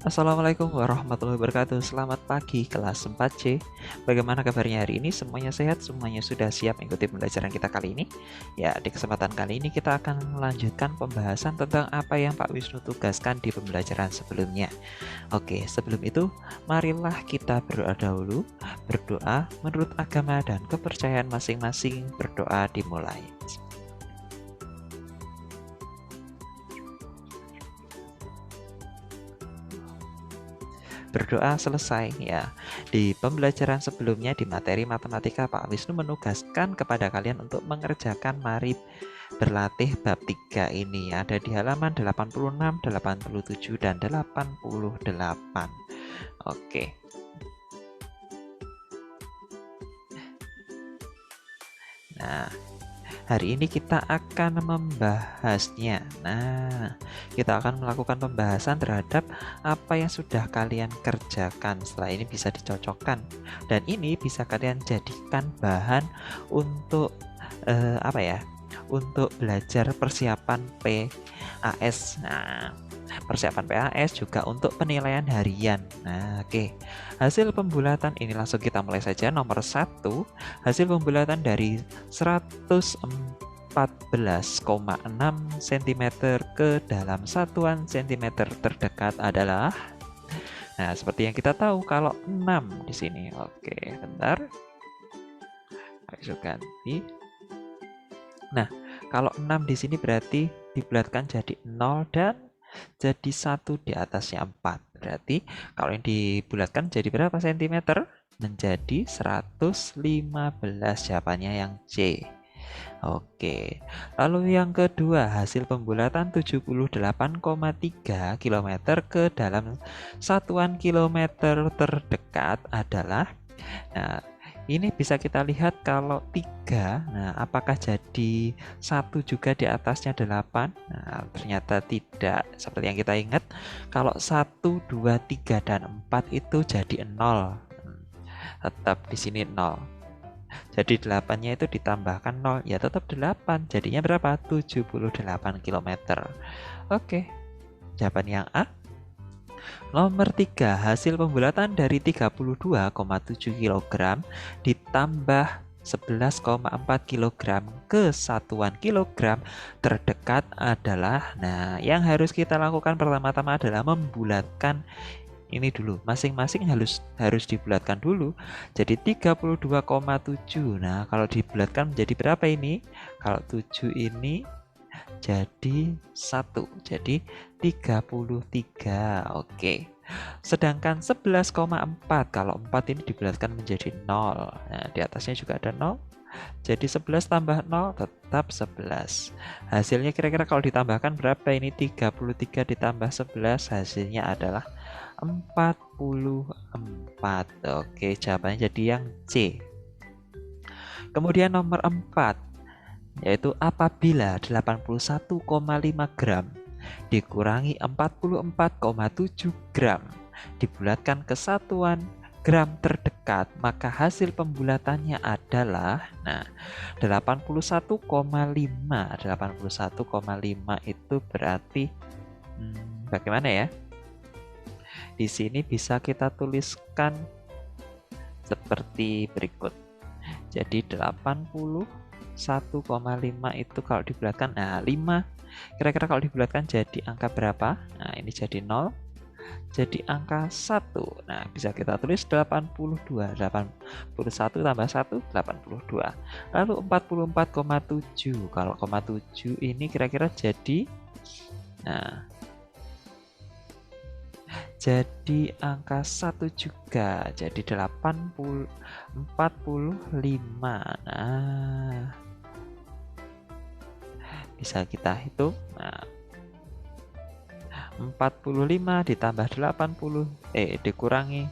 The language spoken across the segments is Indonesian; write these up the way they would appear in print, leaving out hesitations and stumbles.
Assalamualaikum warahmatullahi wabarakatuh. Selamat pagi kelas 4C. Bagaimana kabarnya hari ini? Semuanya sehat? Semuanya sudah siap mengikuti pembelajaran kita kali ini? Ya, di kesempatan kali ini kita akan melanjutkan pembahasan tentang apa yang Pak Wisnu tugaskan di pembelajaran sebelumnya. Oke, sebelum itu marilah kita berdoa dahulu. Berdoa menurut agama dan kepercayaan masing-masing. Berdoa dimulai. Berdoa selesai ya. Di pembelajaran sebelumnya di materi matematika, Pak Wisnu menugaskan kepada kalian untuk mengerjakan mari berlatih bab 3 ini. Ada di halaman 86, 87 dan 88. Oke. Nah, hari ini kita akan membahasnya. Nah, kita akan melakukan pembahasan terhadap apa yang sudah kalian kerjakan. Setelah ini bisa dicocokkan. Dan ini bisa kalian jadikan bahan untuk untuk belajar persiapan PAS. Nah, persiapan PAS juga untuk penilaian harian. Nah, oke. Hasil pembulatan ini langsung kita mulai saja. Nomor 1, hasil pembulatan dari 114,6 cm ke dalam satuan cm terdekat adalah, nah, seperti yang kita tahu kalau 6 di sini. Oke, bentar. Ayo ganti. Nah, kalau 6 di sini berarti dibulatkan jadi 0 dan jadi 1 di atasnya 4. Berarti kalau ini dibulatkan jadi berapa cm? Menjadi 115. Jawabannya yang C. Oke. Lalu yang kedua, hasil pembulatan 78,3 km ke dalam satuan kilometer terdekat adalah, nah, ini bisa kita lihat kalau 3, nah apakah jadi 1 juga di atasnya 8? Nah, ternyata tidak. Seperti yang kita ingat, kalau 1, 2, 3, dan 4 itu jadi 0. Tetap di sini 0. Jadi 8-nya itu ditambahkan 0, ya tetap 8. Jadinya berapa? 78 km. Oke, jawaban yang A. Nomor 3, hasil pembulatan dari 32,7 kg ditambah 11,4 kg ke satuan kilogram terdekat adalah, nah, yang harus kita lakukan pertama-tama adalah membulatkan ini dulu. Masing-masing harus dibulatkan dulu. Jadi 32,7. Nah, kalau dibulatkan menjadi berapa ini? Kalau 7 ini jadi 1. Jadi 33. Oke. Sedangkan 11,4, kalau 4 ini dibulatkan menjadi 0. Nah, di atasnya juga ada 0. Jadi 11 tambah 0 tetap 11. Hasilnya kira-kira kalau ditambahkan berapa ini? 33 ditambah 11, hasilnya adalah 44. Oke, jawabannya jadi yang C. Kemudian nomor 4, yaitu apabila 81,5 gram dikurangi 44,7 gram dibulatkan ke satuan gram terdekat, maka hasil pembulatannya adalah, nah, 81,5. 81,5 itu berarti bagaimana ya? Di sini bisa kita tuliskan seperti berikut. Jadi 81,5 itu kalau dibulatkan, nah, 5. Kira-kira kalau dibulatkan jadi angka berapa? Nah, ini jadi 0. Jadi angka 1. Nah, bisa kita tulis 82. 81 tambah 1, 82. Lalu 44,7. Kalau 7 ini kira-kira jadi, nah, jadi angka 1 juga. Jadi 45. Nah, bisa kita hitung. Nah, 45 ditambah 82 dikurangi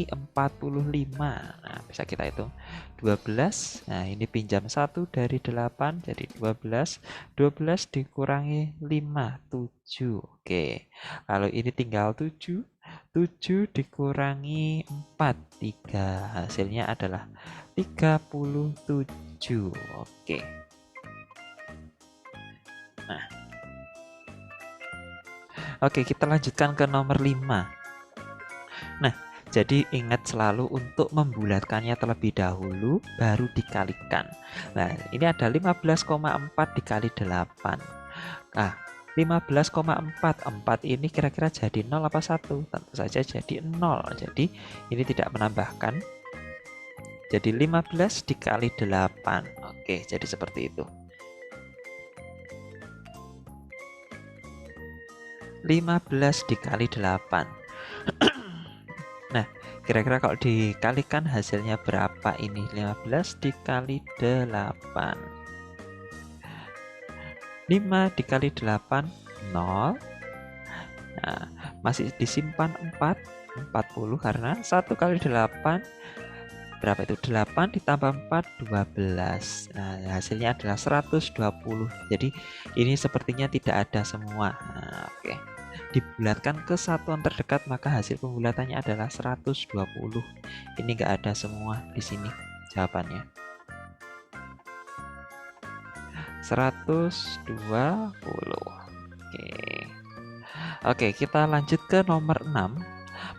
45. Nah, bisa kita hitung 12. Nah, ini pinjam 1 dari 8 jadi 12. 12 dikurangi 5, 7. Oke. Lalu ini tinggal 7. 7 dikurangi 4, 3. Hasilnya adalah 37. Oke. Nah, Oke, kita lanjutkan ke nomor 5. Nah, jadi ingat selalu untuk membulatkannya terlebih dahulu, baru dikalikan. Nah, ini ada 15,4 dikali 8. Nah, 15,4, 4 ini kira-kira jadi 0 apa 1? Tentu saja jadi 0. Jadi, ini tidak menambahkan. Jadi 15 dikali 8. Oke, jadi seperti itu. 15 dikali 8. Nah, kira-kira kalau dikalikan hasilnya berapa ini? 15 dikali 8. 5 dikali 8, 0. Nah, masih disimpan 4, 40 karena 1 kali 8, berapa itu? 8 ditambah 4, 12. Nah, hasilnya adalah 120. Jadi, ini sepertinya tidak ada semua. Nah, oke. Dibulatkan ke satuan terdekat, maka hasil pembulatannya adalah 120. Ini enggak ada semua di sini jawabannya. 120. Oke, kita lanjut ke nomor 6.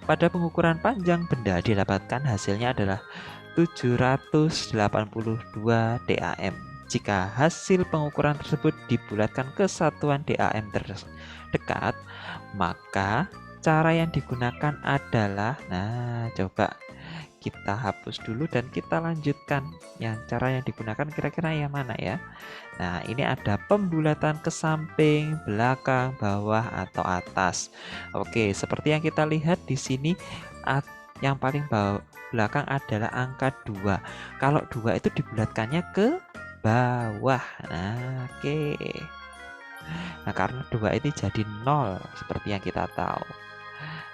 Pada pengukuran panjang benda didapatkan hasilnya adalah 782 DAM. Jika hasil pengukuran tersebut dibulatkan ke satuan DAM terdekat, maka cara yang digunakan adalah, nah coba kita hapus dulu dan kita lanjutkan. Yang cara yang digunakan kira-kira yang mana ya? Nah, ini ada pembulatan ke samping, belakang, bawah, atau atas. Oke, seperti yang kita lihat di sini, yang paling belakang adalah angka 2. Kalau 2 itu dibulatkannya ke bawah. Nah, oke. Nah, karena 2 ini jadi 0, seperti yang kita tahu.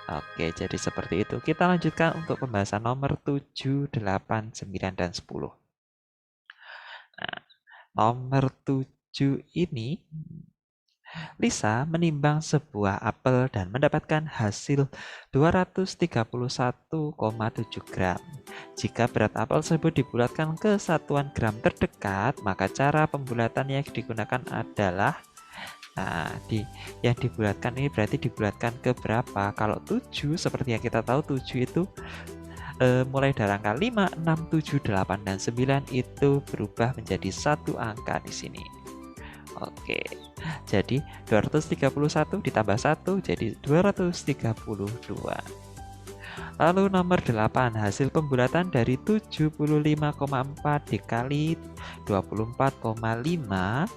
Oke, jadi seperti itu. Kita lanjutkan untuk pembahasan nomor 7, 8, 9, dan 10. Nah, nomor 7 ini, Lisa menimbang sebuah apel dan mendapatkan hasil 231,7 gram. Jika berat apel tersebut dibulatkan ke satuan gram terdekat, maka cara pembulatan yang digunakan adalah, nah, yang dibulatkan ini berarti dibulatkan ke berapa? Kalau 7, seperti yang kita tahu 7 itu mulai dari angka 5, 6, 7, 8, dan 9 itu berubah menjadi satu angka di sini. Oke, jadi 231 ditambah 1 jadi 232. Lalu nomor 8, hasil pembulatan dari 75,4 dikali 24,5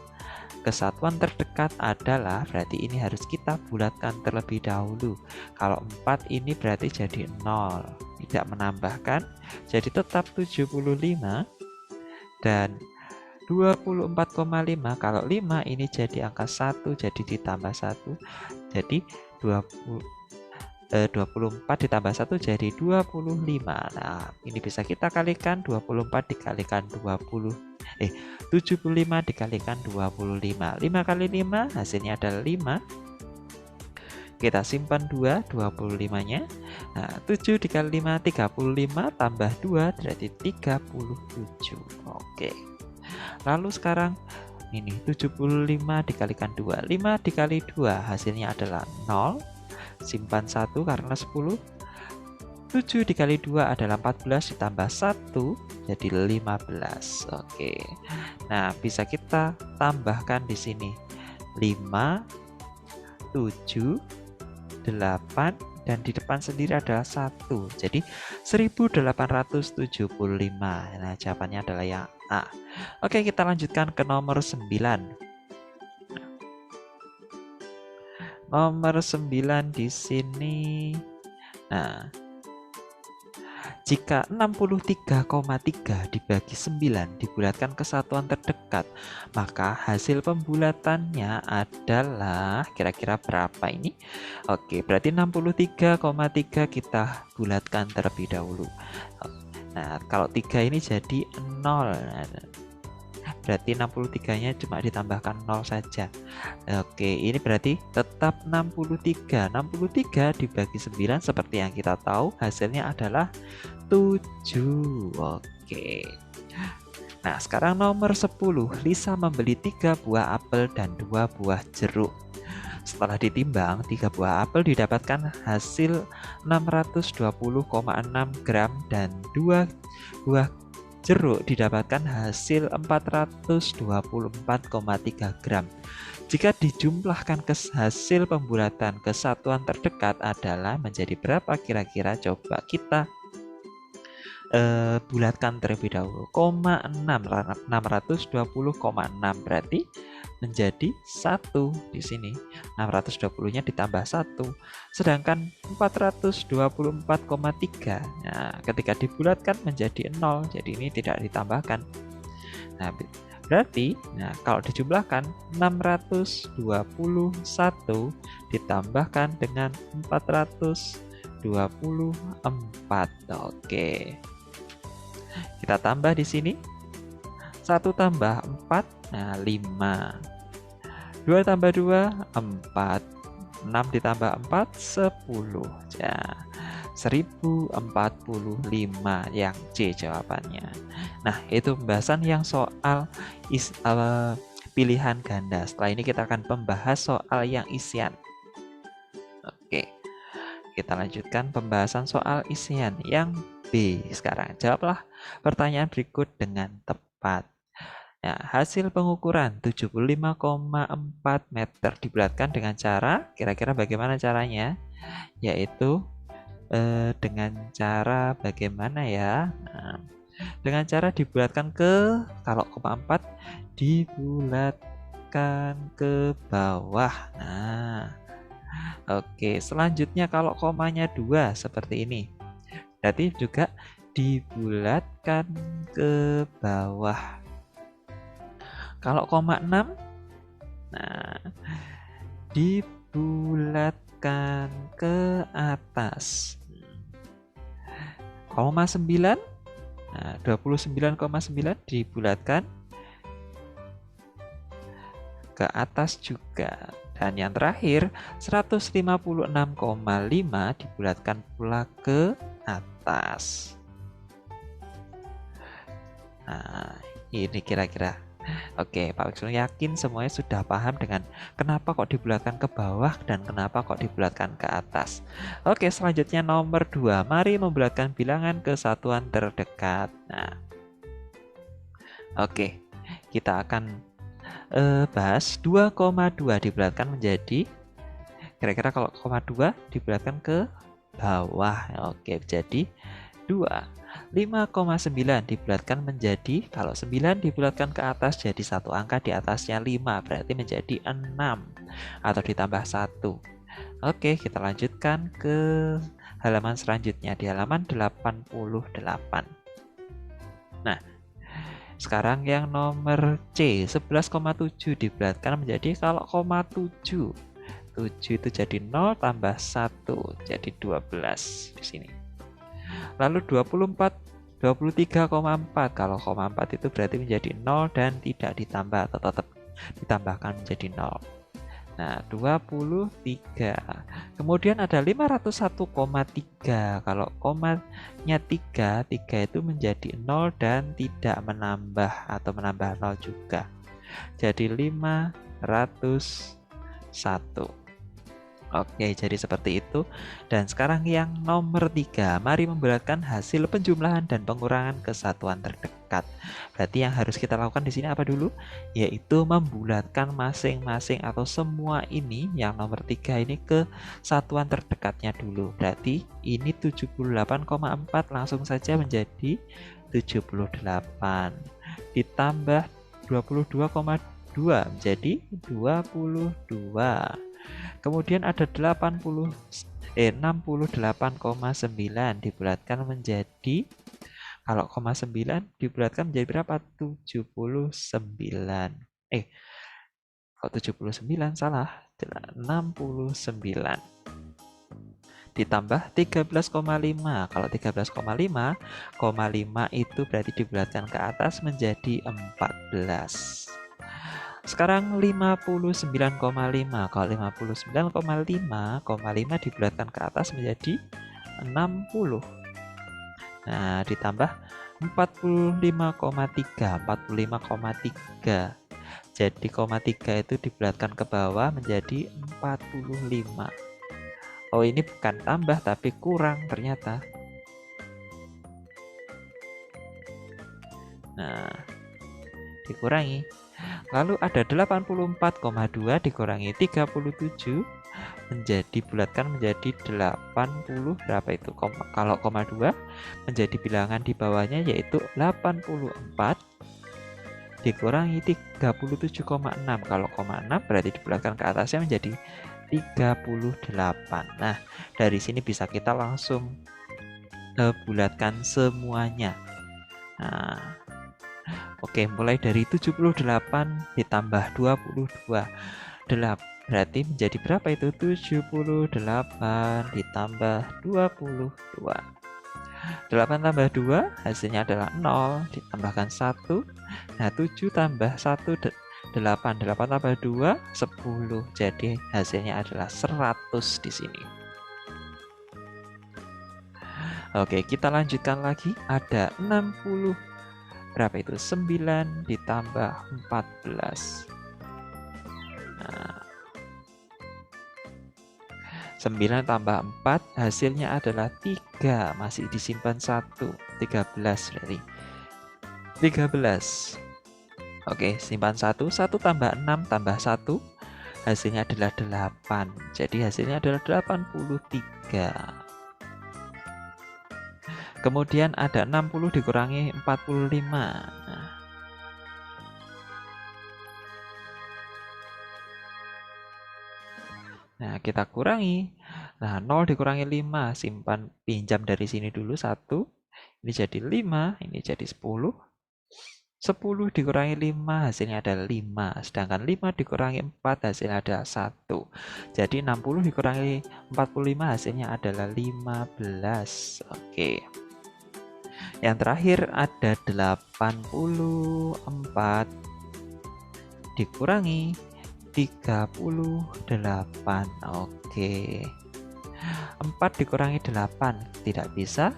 kesatuan terdekat adalah, berarti ini harus kita bulatkan terlebih dahulu. Kalau 4 ini berarti jadi 0, tidak menambahkan, jadi tetap 75. Dan 24,5, kalau 5 ini jadi angka 1, jadi ditambah 1, jadi 24 ditambah 1 jadi 25. Nah, ini bisa kita kalikan, 24 dikalikan 75 dikalikan 25. 5 kali 5 hasilnya adalah 5. Kita simpan 2, 25-nya. Nah, 7 dikali 5, 35, tambah 2, berarti 37. Oke. Lalu sekarang, ini 75 dikalikan 2. 5 dikali 2, hasilnya adalah 0. Simpan 1 karena 10. 7 dikali 2 adalah 14, ditambah 1, jadi 15. Oke. Nah, bisa kita tambahkan di sini. 5, 7, 8, dan di depan sendiri adalah 1. Jadi 1875. Nah, jawabannya adalah yang A. Oke, kita lanjutkan ke nomor 9. Nomor 9 di sini. Nah, jika 63,3 dibagi 9 dibulatkan ke satuan terdekat, maka hasil pembulatannya adalah kira-kira berapa ini? Oke, berarti 63,3 kita bulatkan terlebih dahulu. Nah, kalau 3 ini jadi 0. Berarti 63-nya cuma ditambahkan 0 saja. Oke, ini berarti tetap 63. 63 dibagi 9 seperti yang kita tahu hasilnya adalah 7. Oke. Nah, sekarang nomor 10. Lisa membeli 3 buah apel dan 2 buah jeruk. Setelah ditimbang, 3 buah apel didapatkan hasil 620,6 gram dan 2 buah jeruk didapatkan hasil 424,3 gram. Jika dijumlahkan ke hasil pembulatan ke satuan terdekat adalah menjadi berapa kira-kira? Coba kita bulatkan terlebih dahulu. 620,6 berarti menjadi 1 di sini. 620-nya ditambah 1. Sedangkan 424,3. Nah, ketika dibulatkan menjadi 0. Jadi ini tidak ditambahkan. Nah, berarti kalau dijumlahkan 621 ditambahkan dengan 424. Oke. Kita tambah di sini. 1 tambah 4, 5. 2 tambah 2, 4. 6 ditambah 4, 10. Ya, 1045 yang C jawabannya. Nah, itu pembahasan yang soal pilihan ganda. Setelah ini kita akan membahas soal yang isian. Oke. Kita lanjutkan pembahasan soal isian yang B sekarang. Jawablah pertanyaan berikut dengan tepat. Nah, hasil pengukuran 75,4 meter dibulatkan dengan cara, kira-kira bagaimana caranya? Yaitu dengan cara bagaimana ya? Nah, dengan cara dibulatkan ke, kalau 4 dibulatkan ke bawah. Nah, oke, selanjutnya kalau komanya 2 seperti ini. Berarti juga dibulatkan ke bawah. Kalau koma 6, nah, dibulatkan ke atas. Koma 9, nah, 29,9 dibulatkan ke atas juga. Dan yang terakhir, 156,5 dibulatkan pula ke atas. Nah, ini kira-kira. Oke, Pak Wiksul yakin semuanya sudah paham dengan kenapa kok dibulatkan ke bawah dan kenapa kok dibulatkan ke atas. Oke, selanjutnya nomor 2. Mari membulatkan bilangan ke satuan terdekat. Nah, oke, kita akan bahas 2,2 dibulatkan menjadi, kira-kira kalau 2 dibulatkan ke bawah. Oke, jadi 2. 5,9 dibulatkan menjadi, kalau 9 dibulatkan ke atas jadi satu angka di atasnya 5, berarti menjadi 6 atau ditambah 1. Oke, kita lanjutkan ke halaman selanjutnya di halaman 88. Nah, sekarang yang nomor C, 11,7 dibulatkan menjadi, kalau 7 itu jadi 0 tambah 1 jadi 12 di sini. Lalu 23,4, kalau 4 itu berarti menjadi 0 dan tidak ditambah atau tetap ditambahkan menjadi 0. Nah, 23. Kemudian ada 501,3. Kalau komanya 3 itu menjadi 0 dan tidak menambah atau menambah 0 juga. Jadi 501. Oke, jadi seperti itu. Dan sekarang yang nomor 3, mari membulatkan hasil penjumlahan dan pengurangan ke satuan terdekat. Berarti yang harus kita lakukan di sini apa dulu? Yaitu membulatkan masing-masing atau semua ini, yang nomor 3 ini ke satuan terdekatnya dulu. Berarti ini 78,4 langsung saja menjadi 78. Ditambah 22,2 menjadi 22. Kemudian ada 68,9 dibulatkan menjadi, kalau 9 dibulatkan menjadi berapa? 79. Kok 79 salah? 69. Ditambah 13,5. Kalau 13,5, 5 itu berarti dibulatkan ke atas menjadi 14. Sekarang 59,5. Kalau 59,5 dibulatkan ke atas menjadi 60. Nah, ditambah 45,3. Jadi koma 3 itu dibulatkan ke bawah menjadi 45. Oh, ini bukan tambah tapi kurang ternyata. Nah, dikurangi. Lalu ada 84,2 dikurangi 37 menjadi bulatkan menjadi 80 berapa itu? Kalau koma 2 menjadi bilangan di bawahnya yaitu 84 dikurangi 37,6. Kalau koma 6 berarti dibulatkan ke atasnya menjadi 38. Nah, dari sini bisa kita langsung bulatkan semuanya. Nah, oke, mulai dari 78 ditambah 22. Berarti menjadi berapa itu? 78 ditambah 22. 8 tambah 2 hasilnya adalah 0, ditambahkan 1. Nah, 7 tambah 1 8. 8 tambah 2 10. Jadi hasilnya adalah 100 di sini. Oke, kita lanjutkan lagi. Ada 60. Berapa itu? 9 ditambah 14. Nah, 9 tambah 4 hasilnya adalah 3. Masih disimpan 1. 13 berarti. 13. Oke, simpan 1. 1 tambah 6 tambah 1 hasilnya adalah 8. Jadi hasilnya adalah 83. Kemudian ada 60 dikurangi 45. Nah, kita kurangi. Nah, 0 dikurangi 5, simpan pinjam dari sini dulu 1. Ini jadi 5, ini jadi 10. 10 dikurangi 5 hasilnya adalah 5. Sedangkan 5 dikurangi 4 hasilnya adalah 1. Jadi 60 dikurangi 45 hasilnya adalah 15. Oke. Yang terakhir ada 84 dikurangi 38. Oke. 4 dikurangi 8 tidak bisa.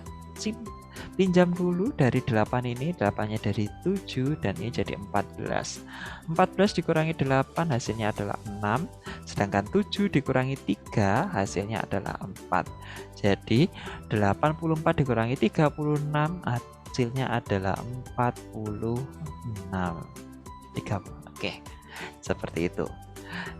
Pinjam dulu dari 8 ini, 8-nya dari 7 dan ini jadi 14. 14 dikurangi 8 hasilnya adalah 6, sedangkan 7 dikurangi 3 hasilnya adalah 4. Jadi 84 dikurangi 36 hasilnya adalah 46. 30. Oke. Seperti itu.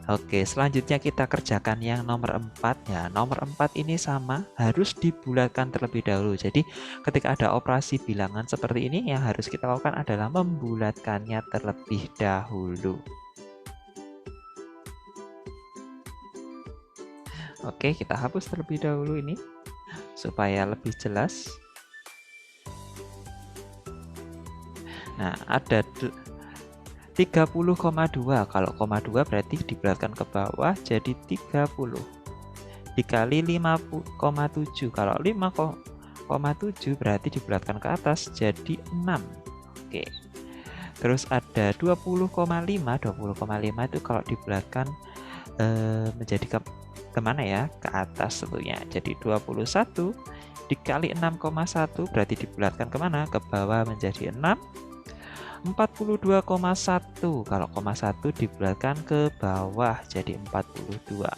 Oke, selanjutnya kita kerjakan yang nomor 4 ya. Nomor 4 ini sama, harus dibulatkan terlebih dahulu. Jadi ketika ada operasi bilangan seperti ini, yang harus kita lakukan adalah membulatkannya terlebih dahulu. Oke, kita hapus terlebih dahulu ini supaya lebih jelas. Nah, ada 30,2. Kalau koma 2 berarti dibulatkan ke bawah jadi 30. Dikali 5,7. Kalau 5,7 berarti dibulatkan ke atas jadi 6. Oke. Terus ada 20,5. 20,5 itu kalau dibulatkan menjadi kemana ya? Ke atas tentunya. Jadi 21 dikali 6,1 berarti dibulatkan kemana? Ke bawah menjadi 6. 42,1. Kalau koma 1 dibulatkan ke bawah jadi 42.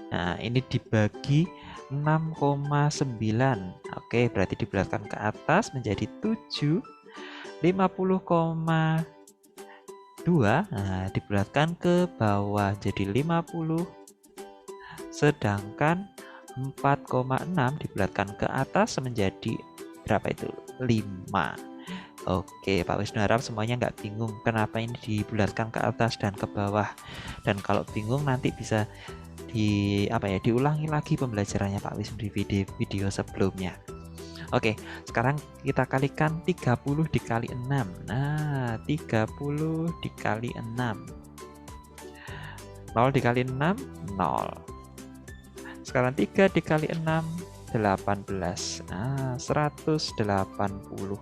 Nah, ini dibagi 6,9. Oke, berarti dibulatkan ke atas menjadi 7. 50,2. Nah, dibulatkan ke bawah jadi 50. Sedangkan 4,6 dibulatkan ke atas menjadi berapa itu? 5. Oke, Pak Wisnu harap semuanya nggak bingung kenapa ini dibulatkan ke atas dan ke bawah. Dan kalau bingung nanti bisa diulangi lagi pembelajarannya Pak Wisnu di video sebelumnya. Oke, sekarang kita kalikan 30 dikali 6. Nah, 30 dikali 6. 0 dikali 6, 0. Sekarang 3 dikali 6, 18. Nah, 180.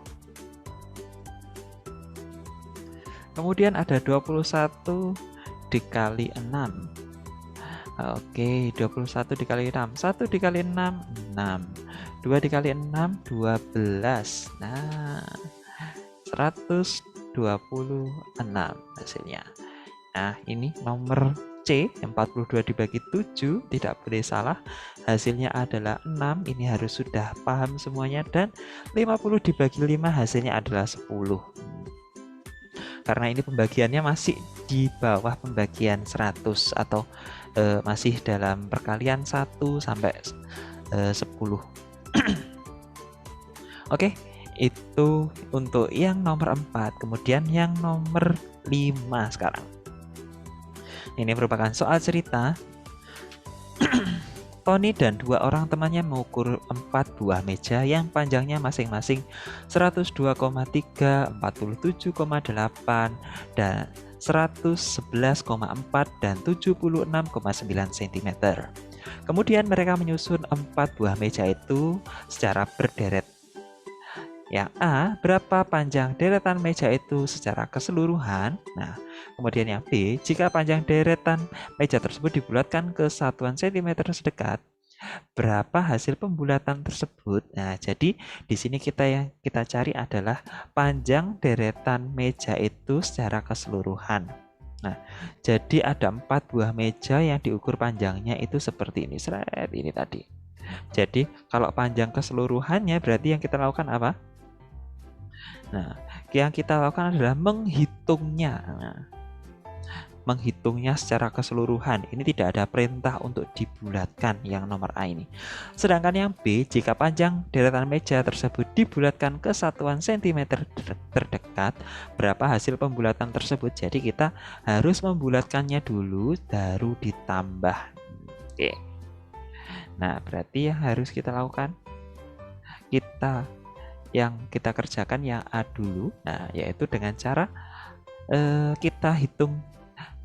Kemudian ada 21 dikali 6. Oke, 21 dikali 6. 1 dikali 6, 6. 2 dikali 6, 12. Nah, 120 26 hasilnya. Nah, ini nomor C, 42 dibagi 7, tidak boleh salah. Hasilnya adalah 6, ini harus sudah paham semuanya. Dan 50 dibagi 5, hasilnya adalah 10. Karena ini pembagiannya masih di bawah pembagian 100 atau masih dalam perkalian 1 sampai 10. Oke, itu untuk yang nomor 4. Kemudian yang nomor 5 sekarang. Ini merupakan soal cerita. Tony dan 2 orang temannya mengukur 4 buah meja yang panjangnya masing-masing 102,3, 47,8, dan 111,4 dan 76,9 cm. Kemudian mereka menyusun 4 buah meja itu secara berderet. Yang A, berapa panjang deretan meja itu secara keseluruhan? Nah, kemudian yang B, jika panjang deretan meja tersebut dibulatkan ke satuan cm sedekat, berapa hasil pembulatan tersebut? Nah, jadi di sini yang kita cari adalah panjang deretan meja itu secara keseluruhan. Nah, jadi ada 4 buah meja yang diukur panjangnya itu seperti ini, seret ini tadi. Jadi kalau panjang keseluruhannya berarti yang kita lakukan apa? Nah, yang kita lakukan adalah menghitungnya. Nah, menghitungnya secara keseluruhan. Ini tidak ada perintah untuk dibulatkan yang nomor A ini. Sedangkan yang B, jika panjang deretan meja tersebut dibulatkan ke satuan cm terdekat, berapa hasil pembulatan tersebut? Jadi kita harus membulatkannya dulu, baru ditambah. Oke. Nah, berarti yang harus kita lakukan, yang kita kerjakan yang A dulu, nah yaitu dengan cara kita hitung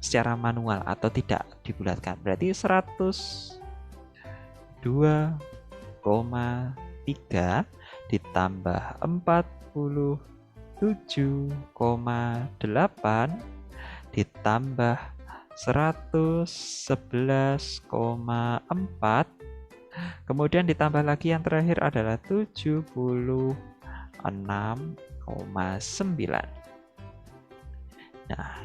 secara manual atau tidak dibulatkan. Berarti 102,3 ditambah 47,8 ditambah 111,4, kemudian ditambah lagi yang terakhir adalah 76,9. Nah,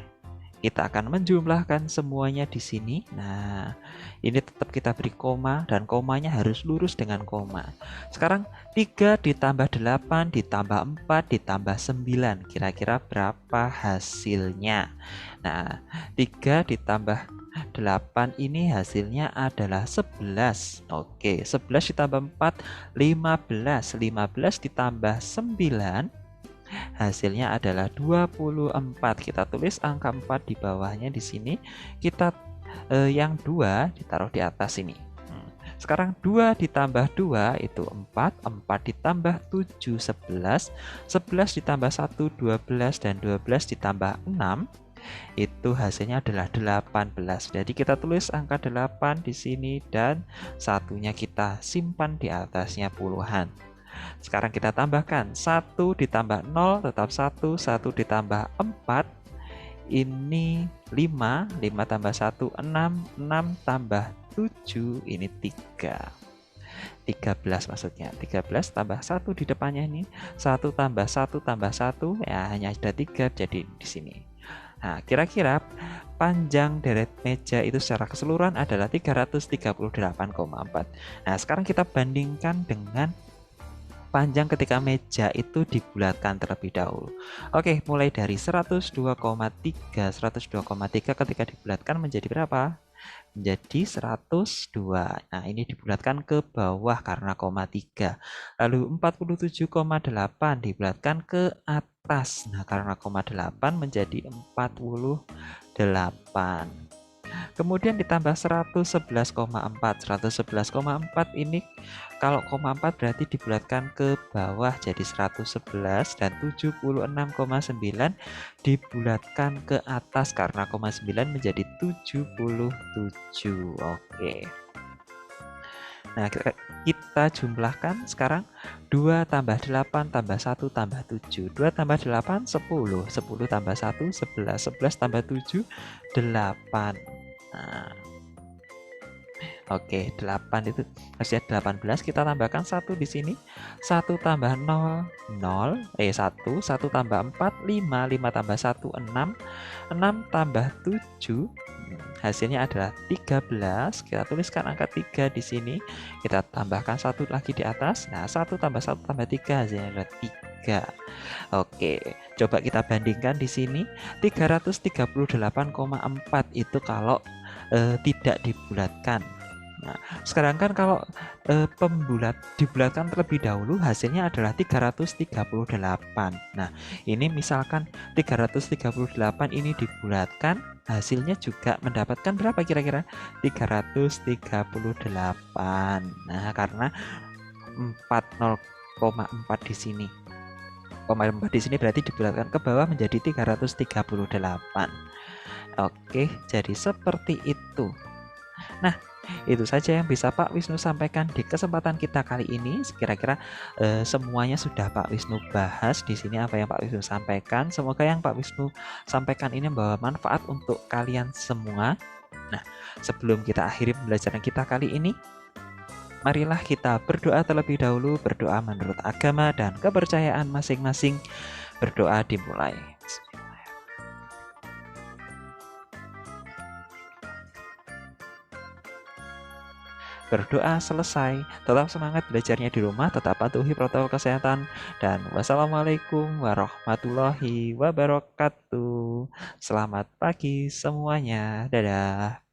kita akan menjumlahkan semuanya di sini. Nah, ini tetap kita beri koma dan komanya harus lurus dengan koma. Sekarang 3 ditambah 8 ditambah 4 ditambah 9. Kira-kira berapa hasilnya? Nah, 3 ditambah 8 ini hasilnya adalah 11. Oke, 11 ditambah 4, 15. 15 ditambah 9, hasilnya adalah 24. Kita tulis angka 4 di bawahnya di sini. Kita yang 2 ditaruh di atas ini. Sekarang 2 ditambah 2 itu 4, 4 ditambah 7, 11, 11 ditambah 1, 12, dan 12 ditambah 6, itu hasilnya adalah 18. Jadi kita tulis angka 8 di sini dan satunya kita simpan di atasnya puluhan. Sekarang kita tambahkan 1 ditambah 0 tetap 1, 1 ditambah 4 ini 5, 5 tambah 1 6, 6 tambah 7 ini 3. 13 maksudnya. 13 tambah 1 di depannya ini 1 tambah 1 tambah 1 ya hanya ada 3 jadi di sini. Nah, kira-kira panjang deret meja itu secara keseluruhan adalah 338,4. Nah, sekarang kita bandingkan dengan panjang ketika meja itu dibulatkan terlebih dahulu. Oke, mulai dari 102,3. 102,3 ketika dibulatkan menjadi berapa? Menjadi 102. Nah, ini dibulatkan ke bawah karena koma 3. Lalu 47,8 dibulatkan ke atas. Nah, karena koma 8 menjadi 48. Kemudian ditambah 111,4. 111,4 ini kalau koma 4 berarti dibulatkan ke bawah jadi 111 dan 76,9 dibulatkan ke atas karena koma 9 menjadi 77. Oke. Nah, kita jumlahkan sekarang 2 tambah 8 tambah 1 tambah 7. 2 tambah 8 10. 10 tambah 1 11. 11 tambah 7 8. Nah, Oke, 8 itu harusnya 18. Kita tambahkan 1 di sini. 1 tambah 0, 0. 1. 1 tambah 4, 5. 5 tambah 1, 6. 6 tambah 7. Hasilnya adalah 13. Kita tuliskan angka 3 di sini. Kita tambahkan 1 lagi di atas. Nah, 1 tambah 1 tambah 3 hasilnya adalah 3. Oke, coba kita bandingkan di sini. 338,4 itu kalau tidak dibulatkan. Nah, sekarang kan kalau dibulatkan terlebih dahulu hasilnya adalah 338. Nah, ini misalkan 338 ini dibulatkan, hasilnya juga mendapatkan berapa kira-kira? 338. Nah, karena 0,4 di sini. 0,4 di sini berarti dibulatkan ke bawah menjadi 338. Oke, jadi seperti itu. Nah, itu saja yang bisa Pak Wisnu sampaikan di kesempatan kita kali ini. Kira-kira semuanya sudah Pak Wisnu bahas di sini apa yang Pak Wisnu sampaikan. Semoga yang Pak Wisnu sampaikan ini membawa manfaat untuk kalian semua. Nah, sebelum kita akhiri pembelajaran kita kali ini, marilah kita berdoa terlebih dahulu, berdoa menurut agama dan kepercayaan masing-masing. Berdoa dimulai. Berdoa selesai. Tetap semangat belajarnya di rumah, tetap patuhi protokol kesehatan. Dan wassalamualaikum warahmatullahi wabarakatuh. Selamat pagi semuanya. Dadah.